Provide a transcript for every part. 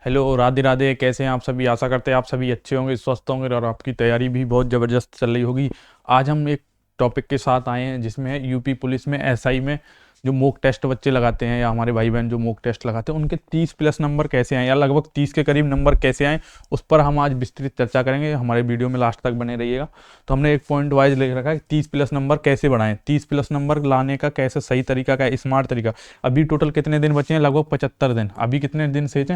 Hello, Radhe Radhe. कैसे हैं आप सभी? आशा करते हैं आप सभी अच्छे होंगे, स्वस्थ होंगे और आपकी तैयारी भी बहुत ज़बरदस्त चल रही होगी। आज हम एक टॉपिक के साथ आए हैं जिसमें है यूपी पुलिस में एसआई में जो मॉक टेस्ट बच्चे लगाते हैं या हमारे भाई बहन जो मॉक टेस्ट लगाते हैं उनके 30 प्लस नंबर कैसे आए या लगभग 30 के करीब नंबर कैसे आए, उस पर हम आज विस्तृत चर्चा करेंगे। हमारे वीडियो में लास्ट तक बने रहिएगा। तो हमने एक पॉइंट वाइज लिख रखा है 30 प्लस नंबर कैसे बढ़ाएं, 30 प्लस नंबर लाने का कैसे सही तरीका, क्या स्मार्ट तरीका। अभी टोटल कितने दिन बचे हैं? लगभग 75 दिन। अभी कितने दिन से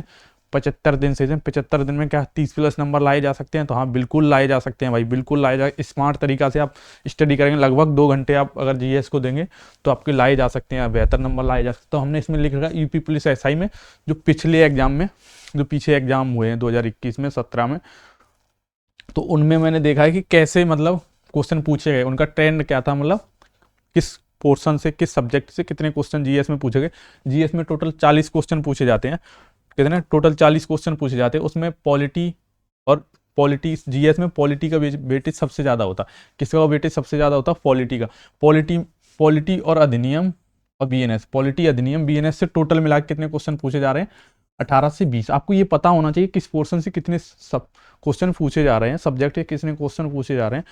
75 दिन से 75 दिन में क्या 30 प्लस नंबर लाए जा सकते हैं? तो हाँ, बिल्कुल लाए जा सकते हैं भाई, बिल्कुल लाए जा। स्मार्ट तरीका से आप स्टडी करेंगे, लगभग 2 घंटे आप अगर जीएस को देंगे तो आपके लाए जा सकते हैं, बेहतर नंबर लाए जा सकते हैं। तो हमने इसमें लिख रखा है यूपी पुलिस एसआई में जो पिछले एग्जाम में, जो पीछे एग्जाम हुए हैं 2021 में, 17 में, तो उनमें मैंने देखा है कि कैसे मतलब क्वेश्चन पूछे गए, उनका ट्रेंड क्या था, मतलब किस पोर्शन से, किस सब्जेक्ट से कितने क्वेश्चन जीएस में पूछे गए। जीएस में टोटल 40 क्वेश्चन पूछे जाते हैं। कितने? टोटल 40 क्वेश्चन पूछे जाते हैं। उसमें पॉलिटी और पॉलिटी, जीएस में पॉलिटी का वेटेज सबसे ज़्यादा होता है। किसका वेटेज सबसे ज़्यादा होता है? पॉलिटी का। पॉलिटी पॉलिटी और अधिनियम और बीएनएस, पॉलिटी, अधिनियम, बीएनएस से टोटल मिला के कितने क्वेश्चन पूछे जा रहे हैं? 18 से 20। आपको ये पता होना चाहिए किस पोर्शन से कितने सब क्वेश्चन पूछे जा रहे हैं, सब्जेक्ट के कितने क्वेश्चन पूछे जा रहे हैं।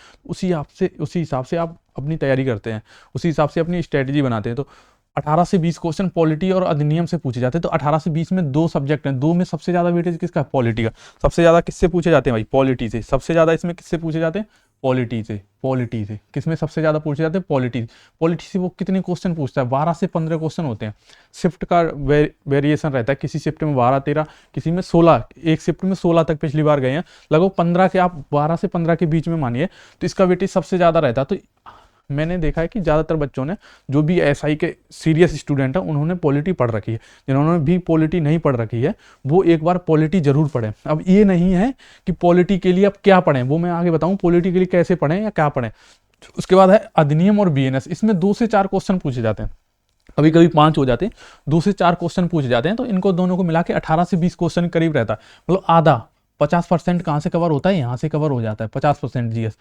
उसी हिसाब से आप अपनी तैयारी करते हैं, उसी हिसाब से अपनी स्ट्रेटजी बनाते हैं। तो 18 से 20 क्वेश्चन पॉलिटी और अधिनियम से पूछे जाते हैं। तो 18 से 20 में 2 सब्जेक्ट हैं, 2 में सबसे ज़्यादा वेटेज किसका है? पॉलिटी का। सबसे ज़्यादा किससे पूछे जाते हैं भाई? पॉलिटी से। सबसे ज़्यादा इसमें किससे पूछे जाते हैं? पॉलिटी से। पॉलिटी से किसमें सबसे ज़्यादा पूछे जाते हैं? पॉलिटी। पॉलिटी से वो कितने क्वेश्चन पूछता है? 12 से 15 क्वेश्चन होते हैं। शिफ्ट का वेरिएशन रहता है, किसी शिफ्ट में 12-13, किसी में 16, एक शिफ्ट में 16 तक पिछली बार गए हैं। लगभग 15 के, आप 12 से 15 के बीच में मानिए, तो इसका वेटेज सबसे ज़्यादा रहता है। तो मैंने देखा है कि ज़्यादातर बच्चों ने, जो भी एसआई के सीरियस स्टूडेंट हैं, उन्होंने पॉलिटी पढ़ रखी है। जिन्होंने भी पॉलिटी नहीं पढ़ रखी है वो एक बार पॉलिटी जरूर पढ़ें। अब ये नहीं है कि पॉलिटी के लिए आप क्या पढ़ें, वो मैं आगे बताऊं, पॉलिटी के लिए कैसे पढ़ें या क्या पढ़ें। उसके बाद है अधिनियम और बीएनएस। इसमें 2 से 4 क्वेश्चन पूछे जाते हैं, कभी कभी 5 हो जाते हैं। 2 से 4 क्वेश्चन पूछे जाते हैं। तो इनको दोनों को मिला के 18 से 20 क्वेश्चन के करीब रहता है। मतलब आधा, 50% कहाँ से कवर होता है? यहाँ से कवर हो जाता है 50% जीएस।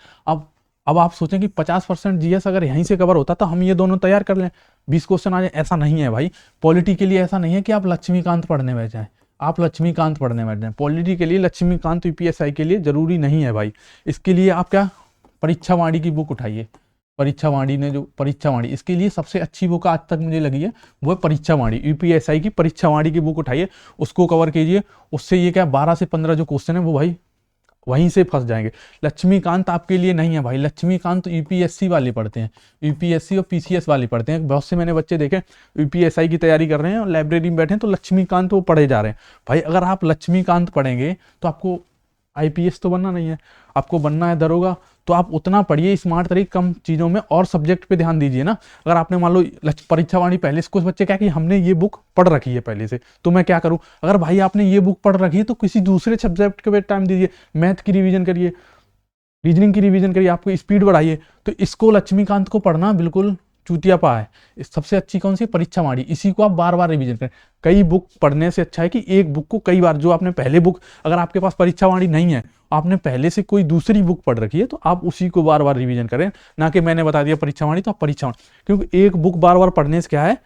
अब आप सोचें कि 50% जीएस अगर यहीं से कवर होता तो हम ये दोनों तैयार कर लें, 20 क्वेश्चन आ जाए। ऐसा नहीं है भाई। पॉलिटी के लिए ऐसा नहीं है कि आप लक्ष्मीकांत पढ़ने बैठ जाएं, आप लक्ष्मीकांत पढ़ने बैठ जाएं। पॉलिटी के लिए लक्ष्मीकांत यूपीएसआई के लिए जरूरी नहीं है भाई। इसके लिए आप क्या, परीक्षा वाणी की बुक उठाइए। परीक्षा वाणी ने जो परीक्षा वाणी, इसके लिए सबसे अच्छी बुक आज तक मुझे लगी है वो है परीक्षा वाणी। यूपीएसआई की परीक्षा वाणी की बुक उठाइए, उसको कवर कीजिए। उससे ये क्या, 12 से 15 जो क्वेश्चन है वो भाई वहीं से फंस जाएंगे। लक्ष्मीकांत आपके लिए नहीं है भाई। लक्ष्मीकांत तो यूपीएससी वाले पढ़ते हैं, यूपीएससी और पीसीएस वाले पढ़ते हैं। बहुत से मैंने बच्चे देखे यूपीएसआई की तैयारी कर रहे हैं और लाइब्रेरी में बैठे हैं तो लक्ष्मीकांत वो पढ़े जा रहे हैं। भाई अगर आप लक्ष्मीकांत पढ़ेंगे तो आपको आईपीएस तो बनना नहीं है, आपको बनना है दरोगा। तो आप उतना पढ़िए स्मार्ट तरीके, कम चीज़ों में, और सब्जेक्ट पे ध्यान दीजिए ना। अगर आपने मान लो परीक्षा वाणी पहले से, कुछ बच्चे क्या कि हमने ये बुक पढ़ रखी है पहले से तो मैं क्या करूं। अगर भाई आपने ये बुक पढ़ रखी है तो किसी दूसरे सब्जेक्ट के पे टाइम दीजिए, मैथ की रिवीजन करिए, रीजनिंग की रिवीजन करिए, आपको स्पीड बढ़ाइए। तो इसको लक्ष्मीकांत को पढ़ना बिल्कुल चूतियापा है। सबसे अच्छी कौन सी? परीक्षा वाणी। इसी को आप बार बार रिवीजन करें। कई बुक पढ़ने से अच्छा है कि एक बुक को कई बार, जो आपने पहले बुक, अगर आपके पास परीक्षा वाणी नहीं है, आपने पहले से कोई दूसरी बुक पढ़ रखी है तो आप उसी को बार बार रिवीजन करें, ना कि मैंने बता दिया परीक्षा वाणी तो आप परीक्षा वाणी। क्योंकि एक बुक बार बार पढ़ने से क्या है,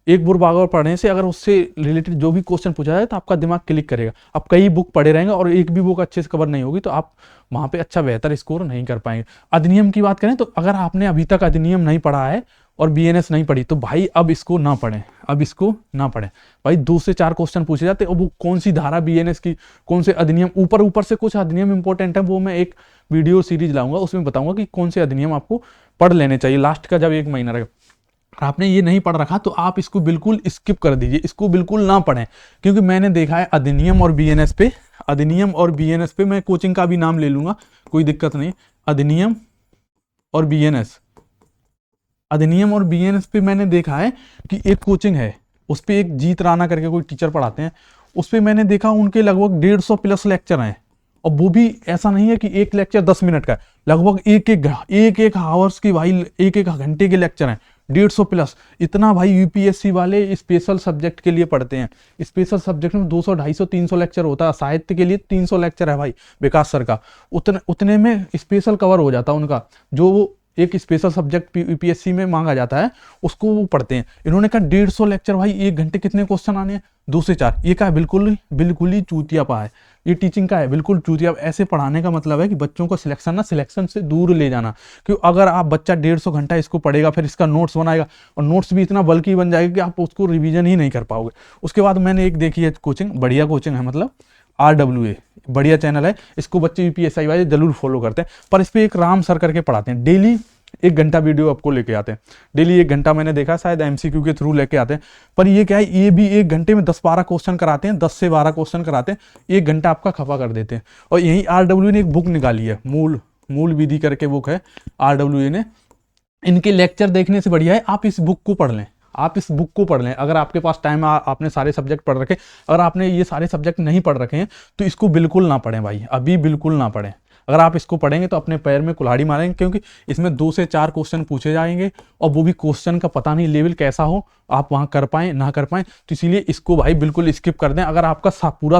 एक बुक बार बार पढ़ने से अगर उससे रिलेटेड जो भी क्वेश्चन पूछा जाए तो आपका दिमाग क्लिक करेगा। आप कई बुक पढ़े रहेंगे और एक भी बुक अच्छे से कवर नहीं होगी तो आप वहां पे अच्छा बेहतर स्कोर नहीं कर पाएंगे। अधिनियम की बात करें तो अगर आपने अभी तक अधिनियम नहीं पढ़ा है और बीएनएस नहीं पढ़ी तो भाई अब इसको ना पढ़ें, अब इसको ना पढ़ें भाई। 2 से 4 क्वेश्चन पूछे जाते हैं। वो कौन सी धारा बीएनएस की, कौन से अधिनियम, ऊपर ऊपर से कुछ अधिनियम इंपॉर्टेंट है, वो मैं एक वीडियो सीरीज लाऊंगा, उसमें बताऊंगा कि कौन से अधिनियम आपको पढ़ लेने चाहिए लास्ट का जब 1 महीना रहेगा। आपने ये नहीं पढ़ रखा तो आप इसको बिल्कुल स्किप कर दीजिए, इसको बिल्कुल ना पढ़ें। क्योंकि मैंने देखा है अधिनियम और बीएनएस पे, अधिनियम और बीएनएस पे मैं कोचिंग का भी नाम ले लूंगा, कोई दिक्कत नहीं। अधिनियम और बीएनएस, अधिनियम और बीएनएस पे मैंने देखा है कि एक कोचिंग है, उस पे एक जीत राणा करके कोई टीचर पढ़ाते हैं। उस पे मैंने देखा उनके लगभग 150 प्लस लेक्चर हैं। और वो भी ऐसा नहीं है कि एक लेक्चर 10 मिनट का है, लगभग एक आवर्स की भाई, एक घंटे के लेक्चर हैं, 150 प्लस। इतना भाई यूपीएससी वाले स्पेशल सब्जेक्ट के लिए पढ़ते हैं। स्पेशल सब्जेक्ट में 200, 250, 300 लेक्चर होता है। साहित्य के लिए 300 लेक्चर है भाई विकास सर का। उतने में स्पेशल कवर हो जाता है उनका। जो वो एक स्पेशल सब्जेक्ट यूपीएससी में मांगा जाता है, उसको वो पढ़ते हैं। इन्होंने कहा 150 लेक्चर भाई, 1 घंटे कितने क्वेश्चन आने हैं, 2 से 4। ये क्या है, बिल्कुल ही चूतियापा है, ये टीचिंग का है बिल्कुल चूतिया। ऐसे पढ़ाने का मतलब है कि बच्चों को सिलेक्शन से दूर ले जाना। क्यों, अगर आप बच्चा 150 घंटा इसको पढ़ेगा, फिर इसका नोट्स बनाएगा, और नोट्स भी इतना बल्कि बन जाएगा कि आप उसको रिवीजन ही नहीं कर पाओगे। उसके बाद मैंने एक देखी है कोचिंग, बढ़िया कोचिंग है, मतलब RWA, बढ़िया चैनल है, इसको बच्चे यूपीएससी वाले जरूर फॉलो करते हैं। पर इस पे एक राम सर करके पढ़ाते हैं, डेली 1 घंटा वीडियो आपको लेके आते हैं, डेली 1 घंटा। मैंने देखा शायद MCQ के थ्रू लेके आते हैं। पर ये क्या है, ये भी 1 घंटे में 10-12 क्वेश्चन कराते हैं, 10 से 12 क्वेश्चन कराते हैं, 1 घंटा आपका खपा कर देते हैं। और यही RWA ने एक बुक निकाली है, मूल विधि करके बुक है RWA ने। इनके लेक्चर देखने से बढ़िया है आप इस बुक को पढ़ लें, आप इस बुक को पढ़ लें। अगर आपके पास टाइम, आपने सारे सब्जेक्ट पढ़ रखे, अगर आपने ये सारे सब्जेक्ट नहीं पढ़ रखे हैं तो इसको बिल्कुल ना पढ़ें भाई, अभी बिल्कुल ना पढ़ें। अगर आप इसको पढ़ेंगे तो अपने पैर में कुल्हाड़ी मारेंगे, क्योंकि इसमें 2 से 4 क्वेश्चन पूछे जाएंगे, और वो भी क्वेश्चन का पता नहीं लेवल कैसा हो, आप वहाँ कर पाएँ ना कर पाएँ। तो इसीलिए इसको भाई बिल्कुल स्किप कर दें। अगर आपका पूरा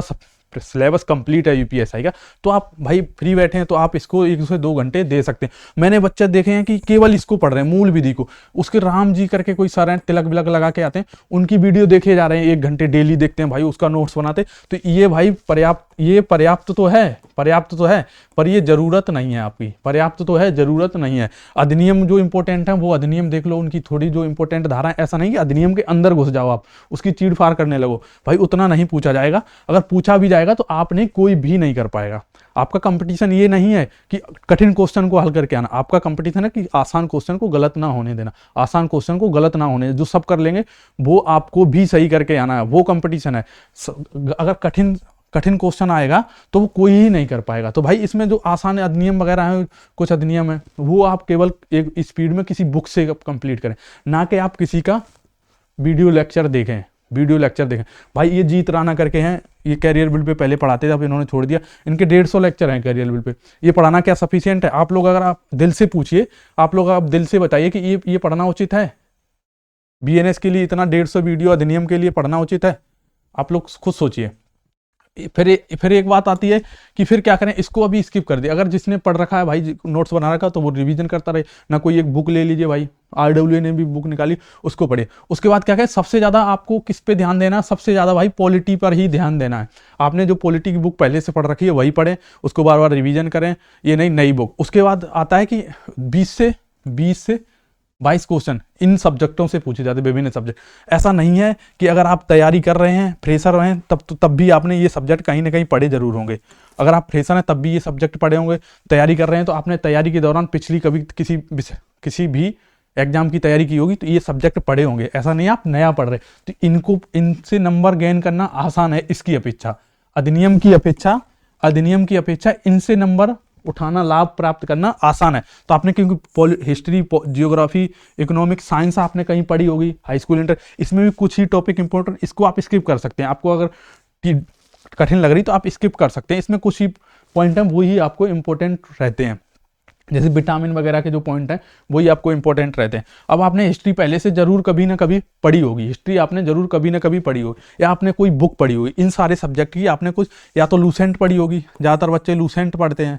सिलेबस कंप्लीट है यूपीएससी का, तो आप भाई फ्री बैठे हैं तो आप इसको 1 से 2 घंटे दे सकते हैं। मैंने बच्चे देखे हैं कि केवल इसको पढ़ रहे हैं, मूल विधि को। उसके राम जी करके कोई सर हैं, तिलक बिलक लगा के आते हैं, उनकी वीडियो देखे जा रहे हैं, 1 घंटे डेली देखते हैं भाई, उसका नोट्स बनाते। तो ये भाई पर्याप्त तो है, पर ये जरूरत नहीं है आपकी, पर्याप्त तो है, जरूरत नहीं है। अधिनियम जो इंपॉर्टेंट है वो अधिनियम देख लो, उनकी थोड़ी जो इंपॉर्टेंट धारा है। ऐसा नहीं कि अधिनियम के अंदर घुस जाओ आप, उसकी चीड़-फाड़ करने लगो भाई, उतना नहीं पूछा जाएगा। अगर पूछा भी जाएगा तो आपने कोई भी नहीं कर पाएगा। आपका कंपटीशन ये नहीं है कि कठिन क्वेश्चन को हल करके आना, आपका कंपटीशन है कि आसान क्वेश्चन को गलत ना होने देना, आसान क्वेश्चन को गलत ना होने, जो सब कर लेंगे वो आपको भी सही करके आना है, वो कंपटीशन है। अगर कठिन क्वेश्चन आएगा तो वो कोई ही नहीं कर पाएगा। तो भाई इसमें जो आसान अधिनियम वगैरह है, कुछ अधिनियम है, वो आप केवल एक स्पीड में किसी बुक से कंप्लीट करें, ना कि आप किसी का वीडियो लेक्चर देखें। भाई ये जीत राणा करके हैं, ये कैरियर बिल पे पहले पढ़ाते थे, अब इन्होंने छोड़ दिया। इनके 150 लेक्चर हैं कैरियर बिल पे। ये पढ़ाना क्या सफिशिएंट है? आप लोग अगर आप दिल से पूछिए, आप लोग आप दिल से बताइए कि ये पढ़ना उचित है? BNS के लिए इतना 150 वीडियो अधिनियम के लिए पढ़ना उचित है? आप लोग खुद सोचिए। फिर एक बात आती है कि फिर क्या करें, इसको अभी स्किप कर दिया। अगर जिसने पढ़ रखा है भाई, नोट्स बना रखा, तो वो रिवीजन करता रहे ना। कोई एक बुक ले लीजिए भाई, RWA ने भी बुक निकाली, उसको पढ़े। उसके बाद क्या कहें, सबसे ज़्यादा आपको किस पे ध्यान देना है? सबसे ज़्यादा भाई पॉलिटी पर ही ध्यान देना है। आपने जो पॉलिटी की बुक पहले से पढ़ रखी है वही पढ़ें, उसको बार बार रिवीजन करें, ये नहीं नई बुक। उसके बाद आता है कि 20 से 22 क्वेश्चन इन सब्जेक्टों से पूछे जाते हैं, विभिन्न सब्जेक्ट। ऐसा नहीं है कि अगर आप तैयारी कर रहे हैं, फ्रेशर हैं, तब भी आपने ये सब्जेक्ट कहीं ना कहीं पढ़े जरूर होंगे। अगर आप फ्रेशर हैं तब भी ये सब्जेक्ट पढ़े होंगे। तैयारी कर रहे हैं तो आपने तैयारी के दौरान पिछली कभी किसी भी एग्जाम की तैयारी की होगी, तो ये सब्जेक्ट पढ़े होंगे। ऐसा नहीं आप नया पढ़ रहे। तो इनसे नंबर गेन करना आसान है इसकी अपेक्षा, अधिनियम की अपेक्षा इनसे नंबर उठाना, लाभ प्राप्त करना आसान है। तो आपने क्योंकि हिस्ट्री, जियोग्राफी, इकोनॉमिक्स, साइंस आपने कहीं पढ़ी होगी, हाई स्कूल, इंटर, इसमें भी कुछ ही टॉपिक इंपॉर्टेंट, इसको आप स्किप कर सकते हैं। आपको अगर कठिन लग रही तो आप स्किप कर सकते हैं। इसमें कुछ ही पॉइंट हैं वही आपको इंपॉर्टेंट रहते हैं, जैसे विटामिन वगैरह के जो पॉइंट हैं वही आपको इंपॉर्टेंट रहते हैं। अब आपने हिस्ट्री पहले से जरूर कभी ना कभी पढ़ी होगी, या आपने कोई बुक पढ़ी होगी। इन सारे सब्जेक्ट की आपने कुछ या तो लूसेंट पढ़ी होगी, ज़्यादातर बच्चे लूसेंट पढ़ते हैं,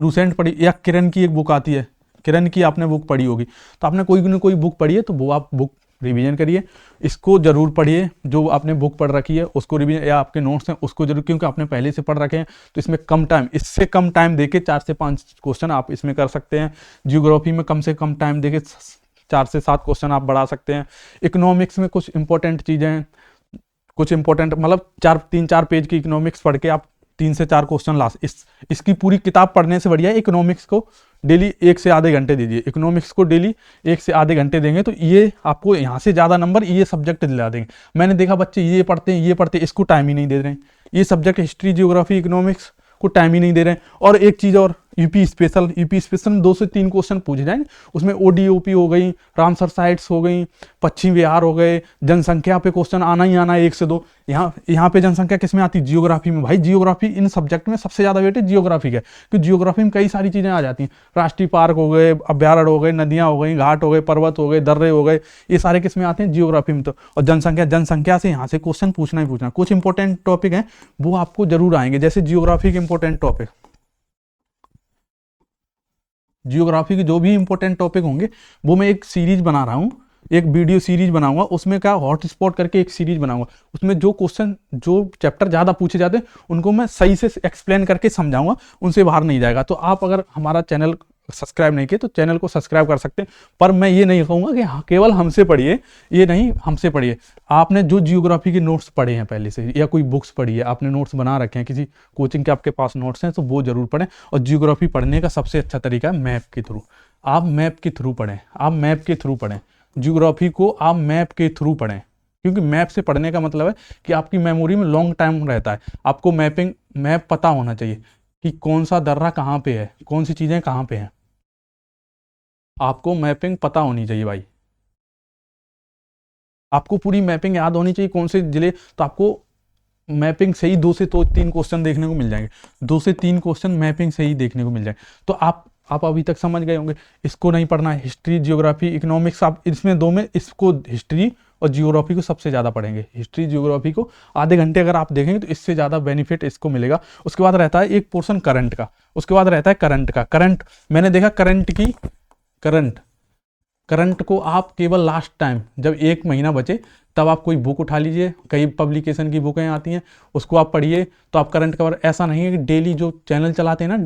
लूसेंट पढ़ी, या किरण की एक बुक आती है, किरण की आपने बुक पढ़ी होगी। तो आपने कोई ना कोई बुक पढ़ी है, तो वो आप बुक रिवीजन करिए, इसको जरूर पढ़िए। जो आपने बुक पढ़ रखी है उसको रिवीजन, या आपके नोट्स हैं उसको जरूर, क्योंकि आपने पहले से पढ़ रखे हैं। तो इसमें इससे कम टाइम देके 4 से 5 क्वेश्चन आप इसमें कर सकते हैं। जियोग्राफी में कम से कम टाइम देके 4 से 7 क्वेश्चन आप बढ़ा सकते हैं। इकोनॉमिक्स में कुछ इंपॉर्टेंट चीज़ें हैं, कुछ इंपॉर्टेंट मतलब 3-4 पेज की इकोनॉमिक्स पढ़ के आप 3 से 4 क्वेश्चन ला। इसकी पूरी किताब पढ़ने से बढ़िया इकोनॉमिक्स को डेली 1 से आधे घंटे दीजिए। इकोनॉमिक्स को डेली 1 से आधे घंटे देंगे तो ये आपको यहाँ से ज़्यादा नंबर ये सब्जेक्ट दिला देंगे। मैंने देखा बच्चे ये पढ़ते हैं, इसको टाइम ही नहीं दे रहे हैं। ये सब्जेक्ट हिस्ट्री, जियोग्राफी, इकोनॉमिक्स को टाइम ही नहीं दे रहे हैं। और एक चीज़ और, यूपी स्पेशल में 2 से 3 क्वेश्चन पूछे जाएंगे। उसमें ODOP हो गई, रामसर साइट्स हो गई, पश्चिम विहार हो गए, जनसंख्या पे क्वेश्चन आना ही आना है 1 से 2। यहाँ पे जनसंख्या किस में आती है? जियोग्राफी में। भाई जियोग्राफी इन सब्जेक्ट में सबसे ज़्यादा वेटेज जियोग्राफी का है, क्योंकि जियोग्राफी में कई सारी चीज़ें आ जाती हैं। राष्ट्रीय पार्क हो गए, अभ्यारण्य हो गए, नदियाँ हो गई, घाट हो गए, पर्वत हो गए, दर्रे हो गए, ये सारे किस में आते हैं? जियोग्राफी में। तो और जनसंख्या से यहाँ से क्वेश्चन पूछना ही पूछना। कुछ इंपॉर्टेंट टॉपिक हैं वो आपको जरूर आएंगे, जैसे जियोग्राफी के इंपॉर्टेंट टॉपिक, जियोग्राफी के जो भी इंपॉर्टेंट टॉपिक होंगे वो मैं एक सीरीज बना रहा हूँ, एक वीडियो सीरीज बनाऊंगा, उसमें क्या हॉट स्पॉट करके एक सीरीज बनाऊंगा, उसमें जो क्वेश्चन जो चैप्टर ज़्यादा पूछे जाते हैं उनको मैं सही से एक्सप्लेन करके समझाऊंगा, उनसे बाहर नहीं जाएगा। तो आप अगर हमारा चैनल सब्सक्राइब नहीं किए तो चैनल को सब्सक्राइब कर सकते हैं, पर मैं ये नहीं कहूँगा कि हाँ केवल हमसे पढ़िए, ये नहीं, हमसे पढ़िए। आपने जो जियोग्राफी के नोट्स पढ़े हैं पहले से या कोई बुक्स पढ़ी है, आपने नोट्स बना रखे हैं, किसी कोचिंग के आपके पास नोट्स हैं, तो वो जरूर पढ़ें। और जियोग्राफी पढ़ने का सबसे अच्छा तरीका है मैप के थ्रू। आप मैप के थ्रू पढ़ें, आप मैप के थ्रू पढ़ें जियोग्राफी को, आप मैप के थ्रू पढ़ें, क्योंकि मैप से पढ़ने का मतलब है कि आपकी मेमोरी में लॉन्ग टाइम रहता है। आपको मैप पता होना चाहिए कि कौन सा दर्रा कहाँ पे है, कौन सी चीज़ें कहाँ पे हैं, आपको मैपिंग पता होनी चाहिए भाई। आपको पूरी मैपिंग याद होनी चाहिए कौन से जिले, तो आपको मैपिंग से ही 2 से 3 क्वेश्चन देखने को मिल जाएंगे, 2 से 3 क्वेश्चन मैपिंग से ही देखने को मिल जाएंगे। तो आप अभी तक समझ गए होंगे। इसको नहीं पढ़ना है, हिस्ट्री, जियोग्राफी, इकोनॉमिक्स, आप इसमें दो में इसको हिस्ट्री और जियोग्राफी को सबसे ज़्यादा पढ़ेंगे। हिस्ट्री जियोग्राफी को आधे घंटे अगर आप देखेंगे तो इससे ज़्यादा बेनिफिट इसको मिलेगा। उसके बाद रहता है एक पोर्शन करंट का, उसके बाद रहता है करंट का। करंट मैंने देखा करंट को आप केवल लास्ट टाइम जब 1 महीना बचे तब आप कोई बुक उठा लीजिए, कई पब्लिकेशन की बुकें आती हैं, उसको आप पढ़िए तो आप करंट कवर। ऐसा नहीं है कि डेली जो चैनल चलाते हैं ना,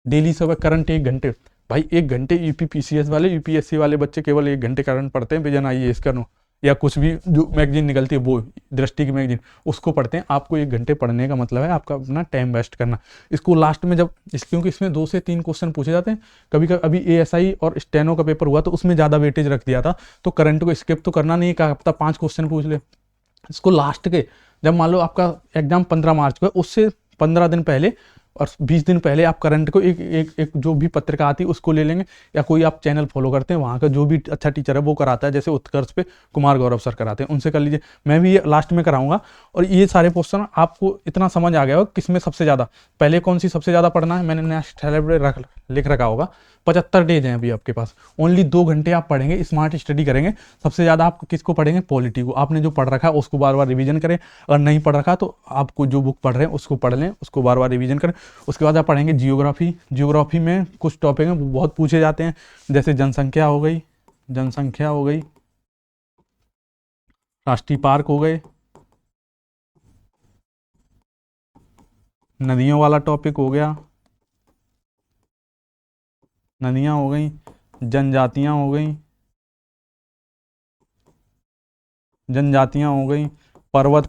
डेली सुबह करंट 1 घंटे, भाई 1 घंटे यूपीपीसीएस वाले, यूपीएससी वाले बच्चे केवल 1 घंटे करंट पढ़ते हैं, विजन आईएएस का या कुछ भी जो मैगजीन निकलती है, वो दृष्टि की मैगजीन, उसको पढ़ते हैं। आपको 1 घंटे पढ़ने का मतलब है आपका अपना टाइम वेस्ट करना। इसको लास्ट में क्योंकि इसमें 2 से 3 क्वेश्चन पूछे जाते हैं, कभी कभी अभी एएसआई और स्टेनो का पेपर हुआ तो उसमें ज़्यादा वेटेज रख दिया था, तो करंट को स्किप तो करना नहीं, कहा हफ्ता 5 क्वेश्चन पूछ ले। इसको लास्ट के, जब मान लो आपका एग्जाम 15 मार्च को है, उससे 15 दिन पहले और 20 दिन पहले आप करंट को एक जो भी पत्रिका आती है उसको ले लेंगे, या कोई आप चैनल फॉलो करते हैं वहाँ का जो भी अच्छा टीचर है वो कराता है, जैसे उत्कर्ष पे कुमार गौरव सर कराते हैं, उनसे कर लीजिए। मैं भी ये लास्ट में कराऊंगा। और ये सारे क्वेश्चन आपको इतना समझ आ गया होगा किसमें सबसे ज़्यादा, पहले कौन सी सबसे ज़्यादा पढ़ना है, मैंने नेक्स्ट लिख रखा होगा। 75 डेज हैं अभी आपके पास, ओनली 2 घंटे आप पढ़ेंगे, स्मार्ट स्टडी करेंगे। सबसे ज़्यादा आप किसको पढ़ेंगे, पॉलिटी को। आपने जो पढ़ रखा है उसको बार बार रिवीजन करें, अगर नहीं पढ़ रखा तो आपको जो बुक पढ़ रहे हैं उसको पढ़ लें, उसको बार बार रिवीजन करें। उसके बाद आप पढ़ेंगे जियोग्राफी में कुछ टॉपिक हैं वो बहुत पूछे जाते हैं, जैसे जनसंख्या हो गई, राष्ट्रीय पार्क हो गए, नदियों वाला टॉपिक हो गया, नदियाँ हो गई, जनजातियाँ हो गई, पर्वत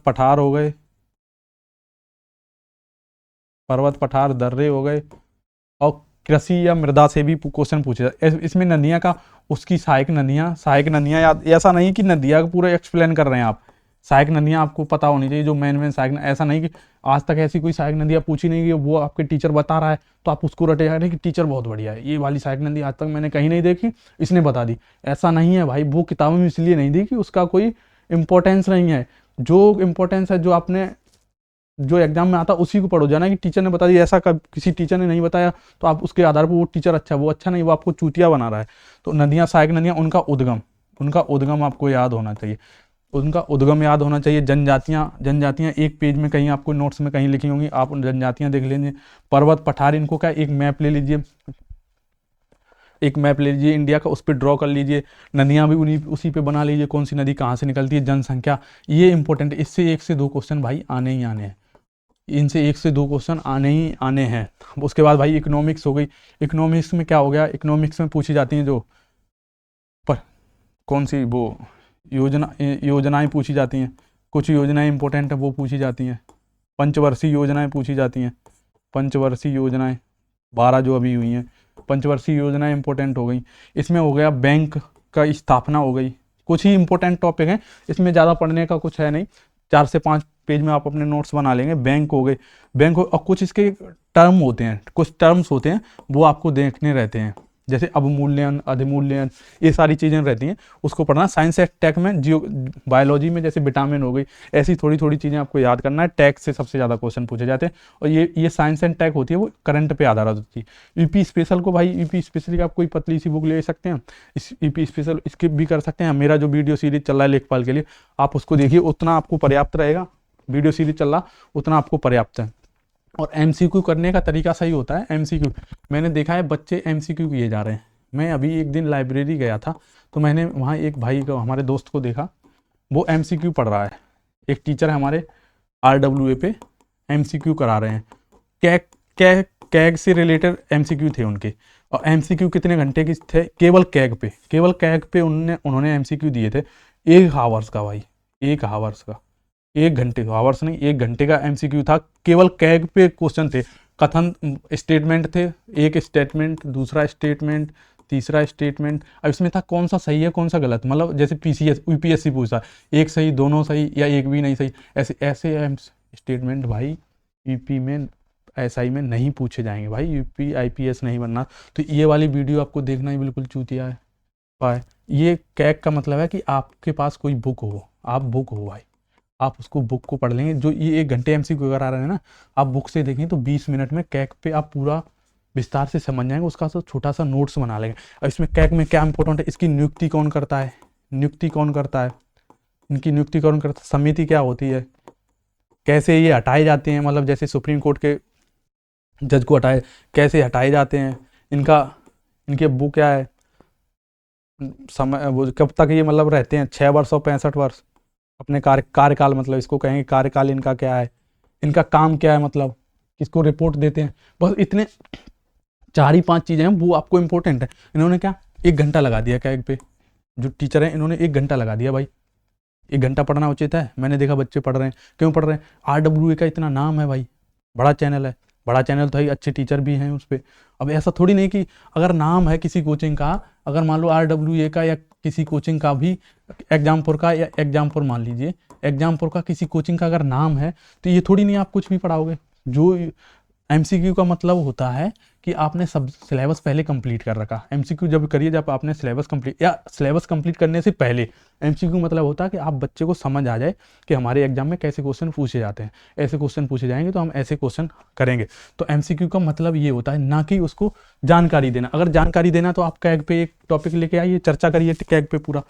पठार दर्रे हो गए, और कृषि या मृदा से भी क्वेश्चन पूछे जाते। इसमें नदियाँ का, उसकी सहायक नदियाँ याद, ऐसा नहीं कि नदियाँ का पूरा एक्सप्लेन कर रहे हैं आप, सहायक नदियाँ आपको पता होनी चाहिए, जो मेन सहायक। ऐसा नहीं कि आज तक ऐसी कोई सहायक नदियाँ पूछी नहीं कि वो आपके टीचर बता रहा है तो आप उसको रटे जा रहे कि टीचर बहुत बढ़िया है, ये वाली सहायक नदी आज तक मैंने कहीं नहीं देखी, इसने बता दी। ऐसा नहीं है भाई, वो किताबों में इसलिए नहीं दी कि उसका कोई इंपॉर्टेंस नहीं है। जो इंपॉर्टेंस है, जो आपने जो एग्जाम में आता उसी को पढ़ो। जाना कि टीचर ने बता दिया, ऐसा किसी टीचर ने नहीं बताया तो आप उसके आधार पर वो टीचर अच्छा, वो अच्छा नहीं, वो आपको चूतिया बना रहा है। तो नदियाँ, सहायक नदियाँ, उनका उद्गम आपको याद होना चाहिए, जनजातियाँ 1 पेज में कहीं आपको नोट्स में कहीं लिखी होंगी, आप जनजातियाँ देख लीजिए। पर्वत पठार, इनको क्या एक मैप ले लीजिए, इंडिया का, उस पर ड्रॉ कर लीजिए। नदियाँ भी उसी पे बना लीजिए, कौन सी नदी कहाँ से निकलती है। जनसंख्या, ये इंपॉर्टेंट है, इससे 1 से 2 क्वेश्चन भाई आने ही आने हैं, इनसे 1 से 2 क्वेश्चन आने ही आने हैं। उसके बाद भाई इकोनॉमिक्स हो गई। इकोनॉमिक्स में क्या हो गया, इकोनॉमिक्स में पूछी जाती हैं जो पर कौन सी वो योजनाएं पूछी जाती हैं, कुछ योजनाएं इंपॉर्टेंट है वो पूछी जाती हैं। पंचवर्षीय योजनाएं पूछी जाती हैं, 12 जो अभी हुई हैं, पंचवर्षीय योजनाएं इंपॉर्टेंट हो गई। इसमें हो गया बैंक का स्थापना हो गई। कुछ ही इंपॉर्टेंट टॉपिक हैं, इसमें ज़्यादा पढ़ने का कुछ है नहीं, 4 से 5 पेज में आप अपने नोट्स बना लेंगे। बैंक हो गए, और कुछ इसके कुछ टर्म्स होते हैं वो आपको देखने रहते हैं, जैसे अवमूल्यन, अधिमूल्यन, ये सारी चीज़ें रहती हैं, उसको पढ़ना। साइंस एंड टेक में बायोलॉजी में जैसे विटामिन हो गई, ऐसी थोड़ी थोड़ी चीज़ें आपको याद करना है। टेक से सबसे ज़्यादा क्वेश्चन पूछे जाते हैं, और ये साइंस एंड टेक होती है, वो करंट पे आधारित होती है। यूपी स्पेशल को भाई, यूपी स्पेशल की आप कोई पतली सी बुक ले सकते हैं, इस यूपी स्पेशल स्किप भी कर सकते हैं। मेरा जो वीडियो सीरीज चल रहा है लेखपाल के लिए, आप उसको देखिए, उतना आपको पर्याप्त रहेगा। वीडियो सीरीज चल रहा उतना आपको पर्याप्त है। और एमसीक्यू करने का तरीका सही होता है। एमसीक्यू मैंने देखा है बच्चे एमसीक्यू किए जा रहे हैं। मैं अभी एक दिन लाइब्रेरी गया था, तो मैंने वहाँ एक भाई को, हमारे दोस्त को देखा, वो एमसीक्यू पढ़ रहा है। एक टीचर है हमारे आरडब्ल्यूए पे, एमसीक्यू करा रहे हैं। कैग कैग कैग से रिलेटेड एमसीक्यू थे उनके, और एमसीक्यू कितने घंटे के थे? केवल कैग पे उन्होंने एमसीक्यू दिए थे 1 आवर्स का भाई, 1 आवर्स का, 1 घंटे का, आवर्स नहीं, 1 घंटे का एमसीक्यू था। केवल कैग पे क्वेश्चन थे, कथन स्टेटमेंट थे, एक स्टेटमेंट, दूसरा स्टेटमेंट, तीसरा स्टेटमेंट। अब इसमें था कौन सा सही है कौन सा गलत, मतलब जैसे पीसीएस यूपीएससी पूछा, एक सही, दोनों सही, या एक भी नहीं सही, ऐसे ऐसे स्टेटमेंट भाई यूपी में, एसआई में नहीं पूछे जाएंगे भाई। यूपी आईपीएस नहीं बनना। तो ये वाली वीडियो आपको देखना ही बिल्कुल चूतिया है भाई। ये कैग का मतलब है कि आपके पास कोई बुक हो, आप बुक हो भाई, आप उसको बुक को पढ़ लेंगे। जो ये 1 घंटे एमसीक्यू करा रहे हैं ना, आप बुक से देखें तो 20 मिनट में कैग पे आप पूरा विस्तार से समझ जाएंगे, उसका तो छोटा सा नोट्स बना लेंगे। अब इसमें कैग में क्या इंपॉर्टेंट है, इसकी नियुक्ति कौन करता है, नियुक्ति कौन करता है, इनकी नियुक्ति कौन करता है, समिति क्या होती है, कैसे ये हटाए जाते हैं, मतलब जैसे सुप्रीम कोर्ट के जज को हटाए, कैसे हटाए जाते हैं, इनका इनके वो क्या है, समय वो कब तक ये मतलब रहते हैं, 6 वर्ष और 65 वर्ष अपने कार्यकाल, मतलब इसको कहेंगे कार्यकाल इनका क्या है, इनका काम क्या है, मतलब किसको रिपोर्ट देते हैं। बस इतने 4 ही 5 चीज़ें हैं, वो आपको इंपॉर्टेंट है। इन्होंने क्या 1 घंटा लगा दिया कैग पे, जो टीचर हैं इन्होंने 1 घंटा लगा दिया भाई। 1 घंटा पढ़ना उचित है? मैंने देखा बच्चे पढ़ रहे हैं। क्यों पढ़ रहे हैं? आरडब्ल्यूए का इतना नाम है भाई, बड़ा चैनल है, बड़ा चैनल तो है, अच्छे टीचर भी हैं उस पर। अब ऐसा थोड़ी नहीं कि अगर नाम है किसी कोचिंग का, अगर मान लो आरडब्ल्यूए का या किसी कोचिंग का भी, एग्जामपुर का, या एग्जामपुर मान लीजिए, एग्जामपुर का किसी कोचिंग का अगर नाम है, तो ये थोड़ी नहीं आप कुछ भी पढ़ाओगे। जो एमसीक्यू का मतलब होता है कि आपने सब सिलेबस पहले कंप्लीट कर रखा। एमसीक्यू जब करिए जब आपने सिलेबस कंप्लीट, या सिलेबस कंप्लीट करने से पहले। एमसीक्यू मतलब होता है कि आप बच्चे को समझ आ जाए कि हमारे एग्जाम में कैसे क्वेश्चन पूछे जाते हैं, ऐसे क्वेश्चन पूछे जाएंगे तो हम ऐसे क्वेश्चन करेंगे। तो एमसीक्यू का मतलब ये होता है, ना कि उसको जानकारी देना। अगर जानकारी देना तो आप कैग पे एक टॉपिक लेके आइए, चर्चा करिए कैग पे, पूरा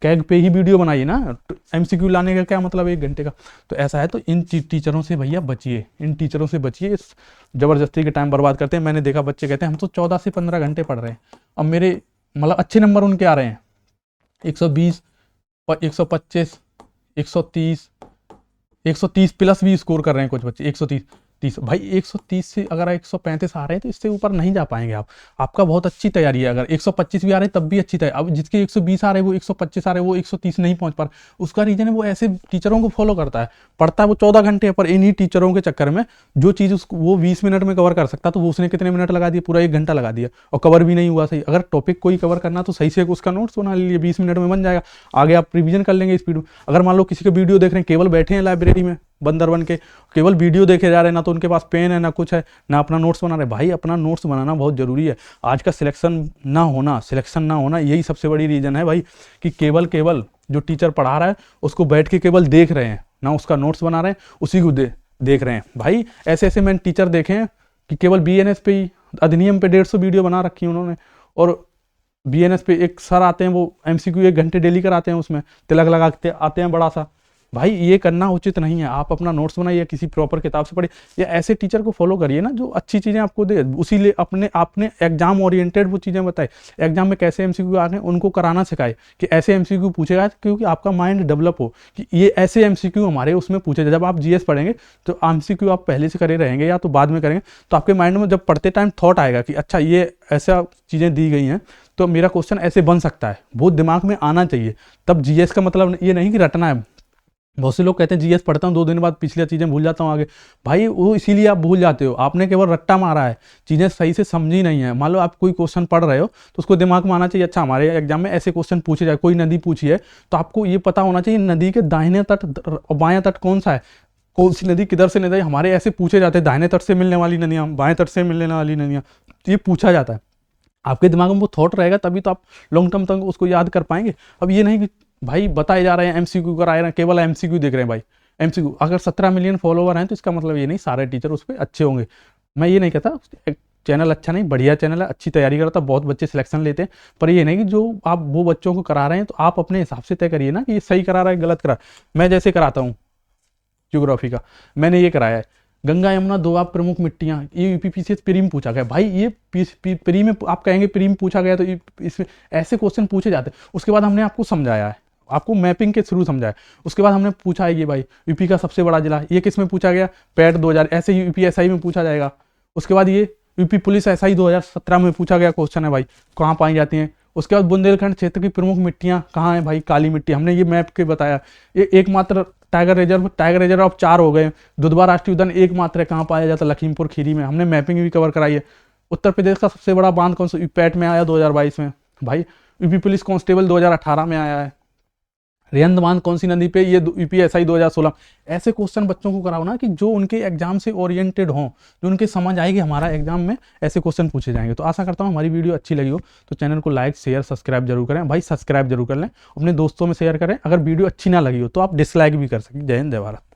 कैग पे ही वीडियो बनाइए ना। एमसीक्यू लाने का क्या मतलब 1 घंटे का? तो ऐसा है, तो इन टीचरों से भैया बचिए, इन टीचरों से बचिए, इस जबरदस्ती के टाइम बर्बाद करते हैं। मैंने देखा बच्चे कहते हैं हम तो 14 से 15 घंटे पढ़ रहे हैं, अब मेरे मतलब अच्छे नंबर उनके आ रहे हैं 120, 125, 130, 130 प्लस भी स्कोर कर रहे हैं कुछ बच्चे, 130 भाई 130 से अगर 135 आ रहे हैं तो इससे ऊपर नहीं जा पाएंगे आप। आपका बहुत अच्छी तैयारी है। अगर 125 भी आ रहे हैं तब भी अच्छी तैयारी। अब जिसके 120 आ रहे हैं, वो 125 आ रहे हैं, वो 130 नहीं पहुंच पा रहे, उसका रीजन है वो ऐसे टीचरों को फॉलो करता है। पढ़ता है वो 14 घंटे पर, इन्हीं टीचरों के चक्कर में जो चीज़ उसको वो 20 मिनट में कवर कर सकता, तो वो उसने कितने मिनट लगा दिए, पूरा 1 घंटा लगा दिया, और कवर भी नहीं हुआ सही। अगर टॉपिक कोई कवर करना तो सही से उसका नोट्स बना लीजिए, 20 मिनट में बन जाएगा, आगे आप रिवीजन कर लेंगे स्पीड में। अगर मान लो किसी का वीडियो देख रहे हैं, केवल बैठे हैं लाइब्रेरी में बंदर बन के, केवल वीडियो देखे जा रहे हैं, ना तो उनके पास पेन है ना कुछ है, ना अपना नोट्स बना रहे। भाई अपना नोट्स बनाना बहुत जरूरी है। आज का सिलेक्शन ना होना यही सबसे बड़ी रीजन है भाई, कि केवल जो टीचर पढ़ा रहा है उसको बैठ के केवल देख रहे हैं, ना उसका नोट्स बना रहे हैं, उसी को देख रहे हैं। भाई ऐसे ऐसे मैंने टीचर देखे हैं कि केवल बीएनएस पे ही, अधिनियम पे 150 वीडियो बना रखी है उन्होंने, और बीएनएस पे एक सर आते हैं, वो एमसीक्यू 1 घंटे डेली कराते हैं, उसमें तिलक लगाते आते हैं बड़ा सा। भाई ये करना उचित नहीं है। आप अपना नोट्स बनाइए, किसी प्रॉपर किताब से पढ़िए, या ऐसे टीचर को फॉलो करिए ना जो अच्छी चीज़ें आपको दे, उसी लिए आपने एग्जाम ओरिएंटेड वो चीज़ें बताए। एग्जाम में कैसे एमसीक्यू आ रहे हैं उनको कराना सिखाए, कि ऐसे एमसीक्यू पूछेगा, क्योंकि आपका माइंड डेवलप हो कि ये ऐसे एमसीक्यू हमारे उसमें पूछे जाए। जब आप जीएस पढ़ेंगे तो एमसीक्यू आप पहले से करे रहेंगे या तो बाद में करेंगे, तो आपके माइंड में जब पढ़ते टाइम थॉट आएगा कि अच्छा ये ऐसा चीज़ें दी गई हैं तो मेरा क्वेश्चन ऐसे बन सकता है, वो दिमाग में आना चाहिए। तब जीएस का मतलब ये नहीं कि रटना है। बहुत से लोग कहते हैं जीएस पढ़ता हूँ 2 दिन बाद पिछली चीज़ें भूल जाता हूँ आगे। भाई वो इसीलिए आप भूल जाते हो, आपने केवल रट्टा मारा है, चीज़ें सही से समझी नहीं है। मान लो आप कोई क्वेश्चन पढ़ रहे हो तो उसको दिमाग में आना चाहिए, अच्छा हमारे एग्जाम में ऐसे क्वेश्चन पूछे जाए। कोई नदी पूछी है तो आपको ये पता होना चाहिए नदी के दाहिने तट और बायां तट कौन सा है, कौन सी नदी किधर से नदी। हमारे ऐसे पूछे जाते हैं, दाहिने तट से मिलने वाली नदियाँ, बाएं तट से मिलने वाली नदियाँ, तो ये पूछा जाता है। आपके दिमाग में वो थॉट रहेगा तभी तो आप लॉन्ग टर्म तक उसको याद कर पाएंगे। अब ये नहीं कि भाई बताए जा रहे हैं एमसीक्यू कराए रहे हैं, केवल एमसीक्यू देख रहे हैं भाई। एमसीक्यू अगर 17 मिलियन फॉलोवर हैं तो इसका मतलब ये नहीं सारे टीचर उस पर अच्छे होंगे। मैं ये नहीं कहता चैनल अच्छा नहीं, बढ़िया चैनल है, अच्छी तैयारी करता, बहुत बच्चे सिलेक्शन लेते हैं, पर ये नहीं कि जो आप वो बच्चों को करा रहे हैं तो आप अपने हिसाब से तय करिए ना कि ये सही करा रहा है गलत करा। मैं जैसे कराता हूँ ज्योग्राफी का, मैंने ये कराया है, गंगा यमुना दो आप प्रमुख मिट्टियाँ, ये यूपीपीसीएस प्री में पूछा गया भाई। ये प्री में आप कहेंगे प्री में पूछा गया तो इसमें ऐसे क्वेश्चन पूछे जाते हैं। उसके बाद हमने आपको समझाया है, आपको मैपिंग के थ्रू समझाया। उसके बाद हमने पूछा है ये भाई यूपी का सबसे बड़ा जिला, ये किस में पूछा गया, पैट 2000, ऐसे यूपी एसआई में पूछा जाएगा। उसके बाद ये यूपी पुलिस एसआई 2017 में पूछा गया क्वेश्चन है भाई, कहाँ पाई जाती हैं। उसके बाद बुंदेलखंड क्षेत्र की प्रमुख मिट्टियाँ कहाँ हैं भाई, काली मिट्टी, हमने ये मैप के बताया। ये एकमात्र टाइगर रिजर्व अब 4 हो गए। दुधवा राष्ट्रीय उद्यान एकमात्र है, कहाँ पाया जाता है, लखीमपुर खीरी में, हमने मैपिंग भी कवर कराई है। उत्तर प्रदेश का सबसे बड़ा बांध कौन सा, पैट में आया 2022 में भाई। यूपी पुलिस कांस्टेबल 2018 में आया है। रेहंद बांध कौन सी नदी पे, ये यूपीएसआई 2016। ऐसे क्वेश्चन बच्चों को कराओ ना कि जो उनके एग्जाम से ओरिएंटेड हों, जो उनके समझ आएगी हमारा एग्जाम में ऐसे क्वेश्चन पूछे जाएंगे। तो आशा करता हूँ हमारी वीडियो अच्छी लगी हो तो चैनल को लाइक शेयर सब्सक्राइब जरूर करें भाई, सब्सक्राइब जरूर कर लें, अपने दोस्तों में शेयर करें। अगर वीडियो अच्छी ना लगी हो तो आप डिसलाइक भी कर सकते। जय हिंद जय भारत।